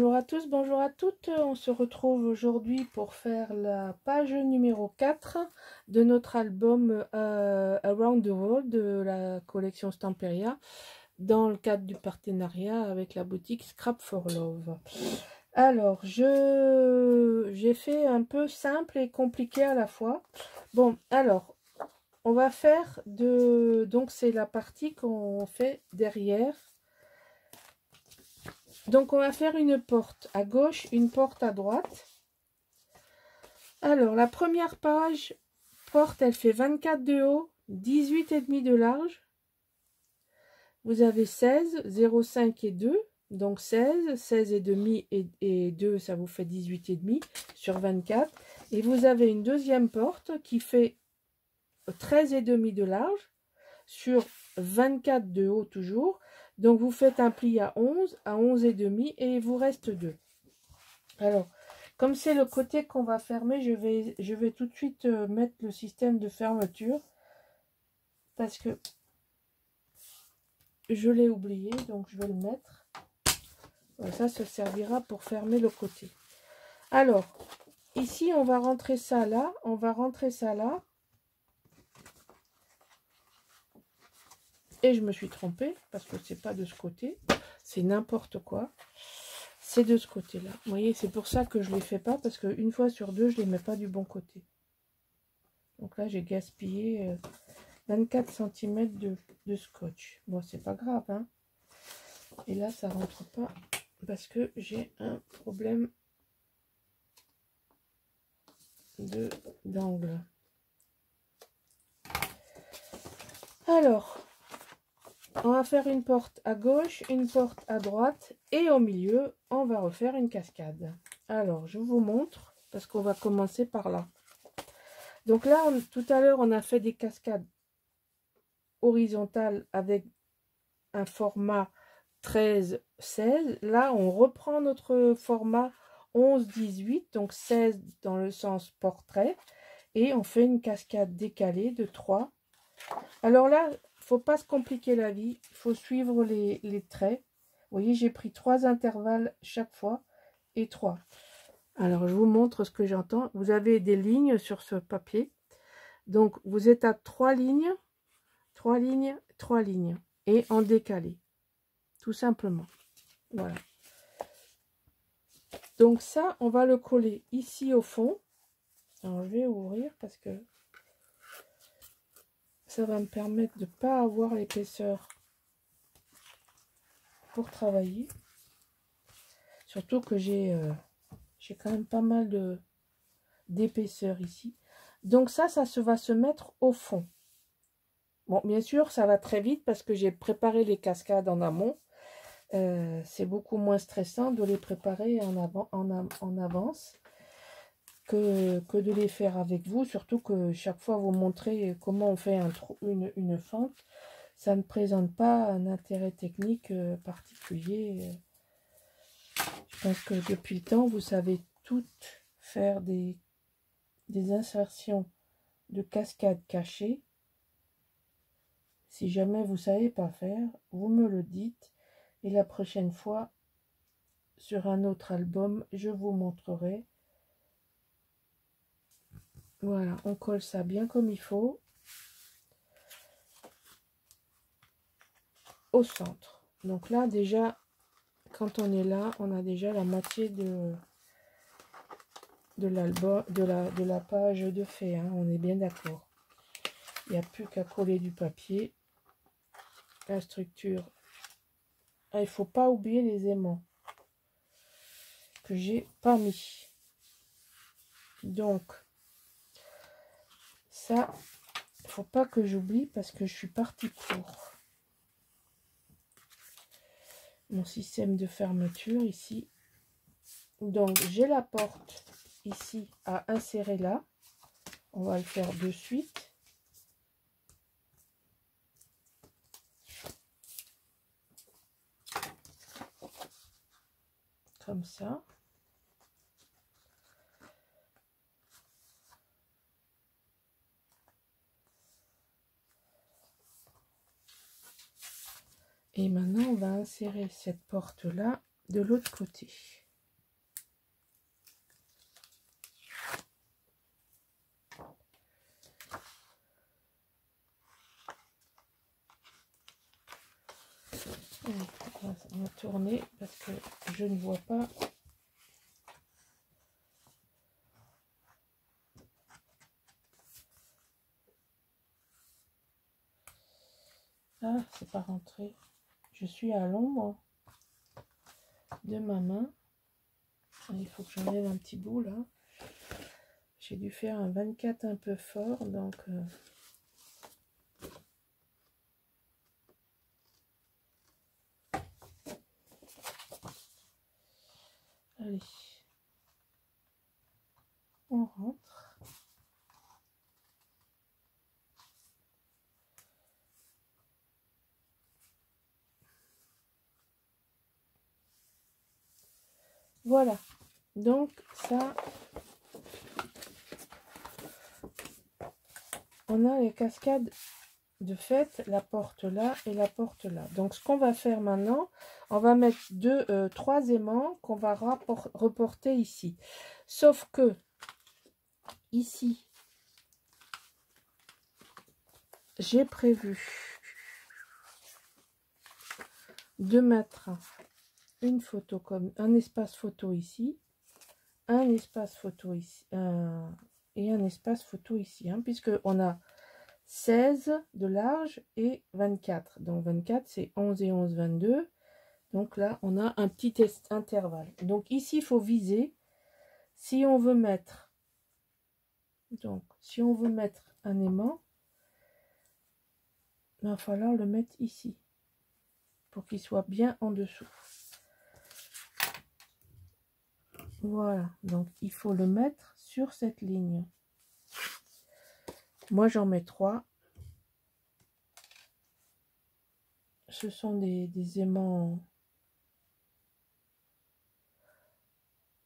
Bonjour à tous, bonjour à toutes. On se retrouve aujourd'hui pour faire la page numéro 4 de notre album Around the World de la collection Stamperia dans le cadre du partenariat avec la boutique Scrap for Love. Alors, j'ai fait un peu simple et compliqué à la fois. Bon, alors, on va faire donc c'est la partie qu'on fait derrière. Donc, on va faire une porte à gauche, une porte à droite. Alors, la première page, porte, elle fait 24 de haut, 18,5 de large. Vous avez 16, 0,5 et 2, donc 16, 16 et demi et 2, ça vous fait 18,5 sur 24. Et vous avez une deuxième porte qui fait 13,5 de large sur 24 de haut toujours. Donc, vous faites un pli à 11,5 et il vous reste 2. Alors, comme c'est le côté qu'on va fermer, je vais tout de suite mettre le système de fermeture parce que je l'ai oublié, donc je vais le mettre. Voilà, ça servira pour fermer le côté. Alors, ici, on va rentrer ça là, on va rentrer ça là. Et je me suis trompée parce que c'est pas de ce côté, c'est n'importe quoi. C'est de ce côté-là. Vous voyez, c'est pour ça que je ne les fais pas parce qu'une fois sur deux, je ne les mets pas du bon côté. Donc là, j'ai gaspillé 24 cm de scotch. Bon, c'est pas grave, hein. Et là, ça rentre pas parce que j'ai un problème d'angle. Alors, on va faire une porte à gauche, une porte à droite et au milieu, on va refaire une cascade. Alors, je vous montre parce qu'on va commencer par là. Donc là, tout à l'heure, on a fait des cascades horizontales avec un format 13-16. Là, on reprend notre format 11-18, donc 16 dans le sens portrait. Et on fait une cascade décalée de 3. Alors là, il ne faut pas se compliquer la vie. Il faut suivre les traits. Vous voyez, j'ai pris 3 intervalles chaque fois et 3. Alors, je vous montre ce que j'entends. Vous avez des lignes sur ce papier. Donc, vous êtes à 3 lignes, 3 lignes, 3 lignes. Et en décalé. Tout simplement. Voilà. Donc ça, on va le coller ici au fond. Alors, je vais ouvrir parce que ça va me permettre de ne pas avoir l'épaisseur pour travailler. Surtout que j'ai quand même pas mal d'épaisseur ici. Donc ça va se mettre au fond. Bon, bien sûr, ça va très vite parce que j'ai préparé les cascades en amont. C'est beaucoup moins stressant de les préparer en avance que de les faire avec vous. Surtout que chaque fois, vous montrez comment on fait une fente. Ça ne présente pas un intérêt technique particulier. Je pense que depuis le temps, vous savez toutes faire des insertions de cascades cachées. Si jamais vous ne savez pas faire, vous me le dites. Et la prochaine fois, sur un autre album, je vous montrerai. Voilà, on colle ça bien comme il faut. Au centre. Donc là, déjà, quand on est là, on a déjà la moitié de l'album, de la page de fait. Hein, on est bien d'accord. Il n'y a plus qu'à coller du papier. La structure. Ah, il ne faut pas oublier les aimants que j'ai pas mis. Donc, ça, il ne faut pas que j'oublie parce que je suis partie pour mon système de fermeture ici. Donc, j'ai la porte ici à insérer là. On va le faire de suite. Comme ça. Et maintenant, on va insérer cette porte-là de l'autre côté. Allez, on va tourner parce que je ne vois pas. Ah, c'est pas rentré. Je suis à l'ombre de ma main. Il faut que j'enlève un petit bout là. J'ai dû faire un 24 un peu fort, donc allez, on rentre. Voilà, donc ça, on a les cascades de fait, la porte là et la porte là. Donc ce qu'on va faire maintenant, on va mettre trois aimants qu'on va reporter ici. Sauf que ici, j'ai prévu de mettre une photo comme un espace photo ici, un espace photo ici et un espace photo ici, hein, puisque on a 16 de large et 24. Donc 24 c'est 11 et 11, 22. Donc là on a un petit intervalle. Donc ici il faut viser. Si on veut mettre, donc si on veut mettre un aimant, il va falloir le mettre ici pour qu'il soit bien en dessous. Voilà, donc il faut le mettre sur cette ligne. Moi j'en mets 3. Ce sont des aimants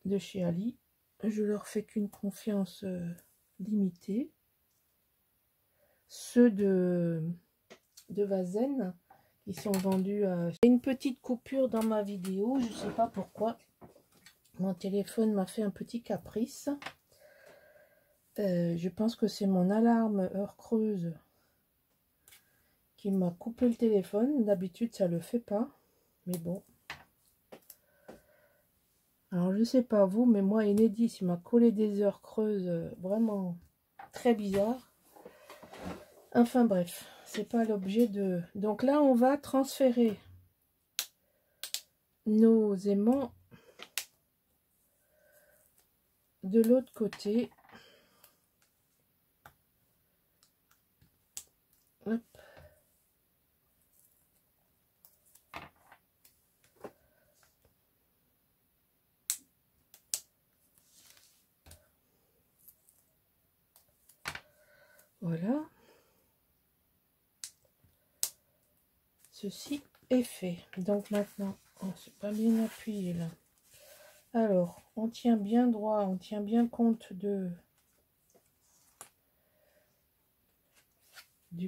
de chez Ali. Je leur fais qu'une confiance limitée. Ceux de Vazen qui sont vendus à... Une petite coupure dans ma vidéo, je ne sais pas pourquoi. Mon téléphone m'a fait un petit caprice. Je pense que c'est mon alarme heure creuse qui m'a coupé le téléphone. D'habitude, ça le fait pas. Mais bon. Alors, je sais pas vous, mais moi, Enedis, il m'a collé des heures creuses vraiment très bizarres. Enfin, bref. C'est pas l'objet de... Donc là, on va transférer nos aimants de l'autre côté. Hop. Voilà. Ceci est fait. Donc maintenant, on s'est pas bien appuyé là. Alors, on tient bien droit, on tient bien compte du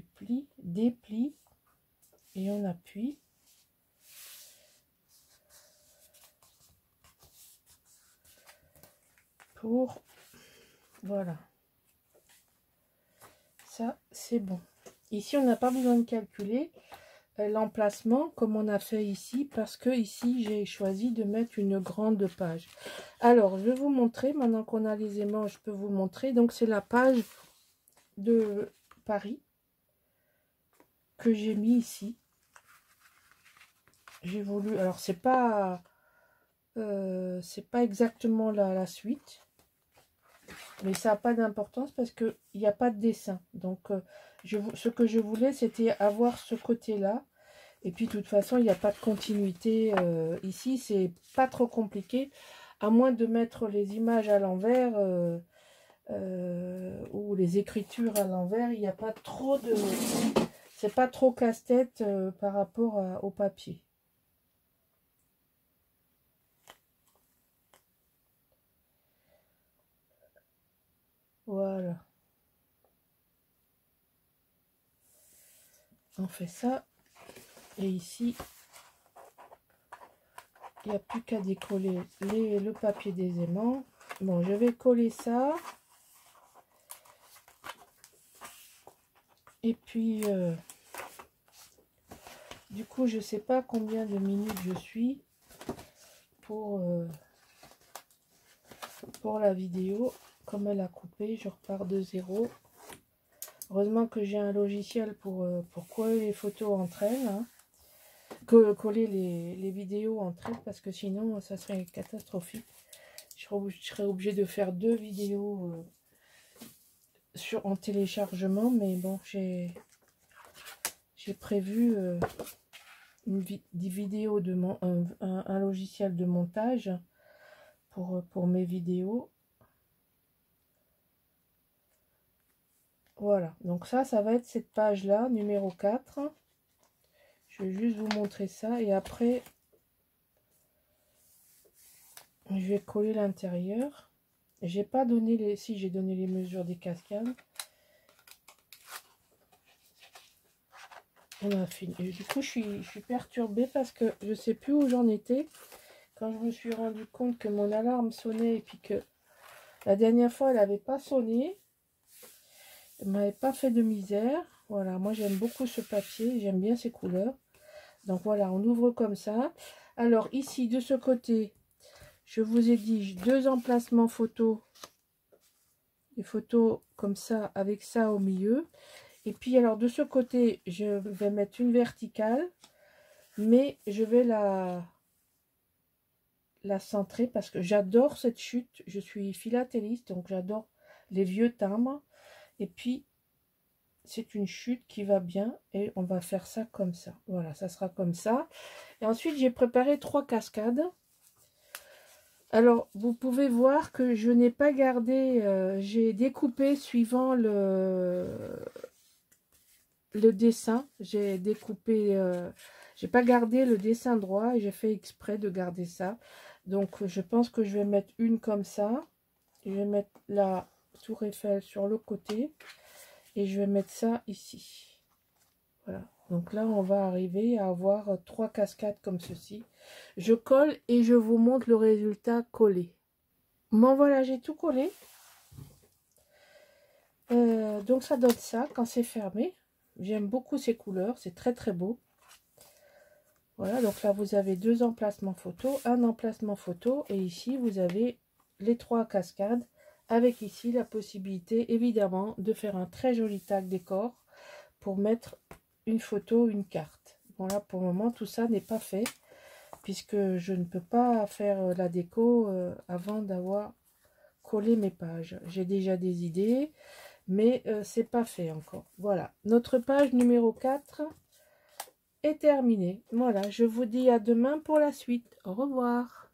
pli, des plis, et on appuie. Pour, voilà. Ça, c'est bon. Ici, on n'a pas besoin de calculer l'emplacement comme on a fait ici, parce que ici, j'ai choisi de mettre une grande page. Alors, je vais vous montrer, maintenant qu'on a les aimants, je peux vous montrer. Donc, c'est la page de Paris que j'ai mis ici. J'ai voulu, alors c'est pas exactement la suite, mais ça n'a pas d'importance parce que il n'y a pas de dessin. Donc ce que je voulais, c'était avoir ce côté là, et puis de toute façon il n'y a pas de continuité ici, c'est pas trop compliqué, à moins de mettre les images à l'envers ou les écritures à l'envers. Il n'y a pas trop de... C'est pas trop casse-tête par rapport au papier. Voilà. On fait ça. Et ici, il n'y a plus qu'à décoller le papier des aimants. Bon, je vais coller ça. Et puis, Du coup, je sais pas combien de minutes je suis pour la vidéo. Comme elle a coupé, je repars de zéro. Heureusement que j'ai un logiciel pour coller les photos entre elles, hein. Coller les vidéos entre elles, parce que sinon ça serait catastrophique. Je serais obligée de faire 2 vidéos en téléchargement, mais bon, j'ai prévu des vidéos de un logiciel de montage pour mes vidéos. Voilà, donc ça va être cette page là, numéro 4. Je vais juste vous montrer ça et après je vais coller l'intérieur. J'ai pas donné si j'ai donné les mesures des cascades. On a fini. Et du coup, je suis perturbée parce que je sais plus où j'en étais quand je me suis rendu compte que mon alarme sonnait et puis que la dernière fois elle n'avait pas sonné. Elle m'avait pas fait de misère. Voilà, moi j'aime beaucoup ce papier, j'aime bien ces couleurs. Donc voilà, on ouvre comme ça. Alors ici, de ce côté, je vous ai dit 2 emplacements photos. Des photos comme ça, avec ça au milieu. Et puis alors de ce côté, je vais mettre une verticale. Mais je vais la centrer parce que j'adore cette chute. Je suis philatéliste, donc j'adore les vieux timbres. Et puis, c'est une chute qui va bien et on va faire ça comme ça. Voilà, ça sera comme ça. Et ensuite, j'ai préparé 3 cascades. Alors, vous pouvez voir que je n'ai pas gardé, j'ai découpé suivant le dessin. J'ai découpé, j'ai pas gardé le dessin droit et j'ai fait exprès de garder ça. Donc, je pense que je vais mettre une comme ça. Je vais mettre la tour Eiffel sur le côté. Et je vais mettre ça ici. Voilà. Donc là, on va arriver à avoir 3 cascades comme ceci. Je colle et je vous montre le résultat collé. Bon, voilà, j'ai tout collé. Donc ça donne ça quand c'est fermé. J'aime beaucoup ces couleurs. C'est très très beau. Voilà, donc là, vous avez 2 emplacements photo, un emplacement photo. Et ici, vous avez les 3 cascades. Avec ici la possibilité, évidemment, de faire un très joli tag décor pour mettre une photo, une carte. Bon, là, pour le moment, tout ça n'est pas fait, puisque je ne peux pas faire la déco avant d'avoir collé mes pages. J'ai déjà des idées, mais c'est pas fait encore. Voilà, notre page numéro 4 est terminée. Voilà, je vous dis à demain pour la suite. Au revoir.